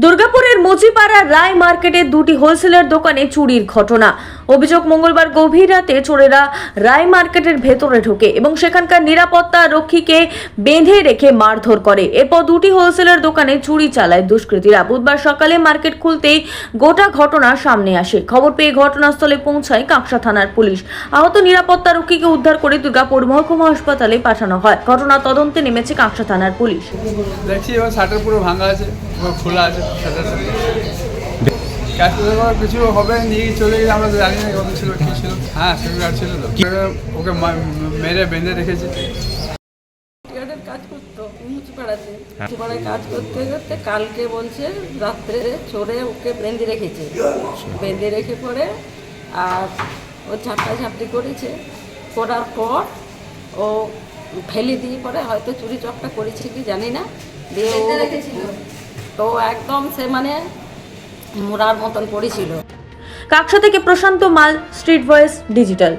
দুর্গাপুরের মুচিপাড়া রায় মার্কেটে দুটি হোলসেলার দোকানে চুরির ঘটনা। অভিযোগ, মঙ্গলবার গভীর রাতে চোরেরা রায় মার্কেটের ভেতরে ঢোকে এবং সেখানকার নিরাপত্তা রক্ষীকে বেঁধে রেখে মারধর করে। এরপর দুটি হোলসেলার দোকানে চুরি চালায় দুষ্কৃতীরা। বুধবার সকালে মার্কেট খুলতেই গোটা ঘটনা সামনে আসে। খবর পেয়ে ঘটনাস্থলে পৌঁছায় কাঁকসা থানার পুলিশ। আহত নিরাপত্তা রক্ষীকে উদ্ধার করে দুর্গাপুর মহকুমা হাসপাতালে পাঠানো হয়। ঘটনা তদন্তে নেমেছে কাঁকসা থানার পুলিশ। দেখছি এবার শাটার পুরো ভাঙা আছে, খোলা আছে ক্যাশ কিছু হবে নিয়ে চলে গেলে আমরা তো জানি না কত ছিল কী ছিল। হ্যাঁ সেগুলো ছিল তো, ওকে মেরে বেঁধে রেখেছে। কাজ করতো মুচিপাড়াতে, মুচিপাড়ায় কাজ করতে করতে কালকে বলছে রাত্রে চোরে ওকে বেঁধে রেখেছে। বেঁধে রেখে পরে আর ও ঝাপটাঝাপটি করেছে, করার পর ও ফেলে দিয়ে পরে হয়তো চুরি চকটা করেছে কি জানি না, দিয়ে ও তো একদম সে মানে মোড়ার মতন পড়েছিল। কাঁকসা থেকে প্রশান্ত মাল, স্ট্রিট ভয়েস ডিজিটাল।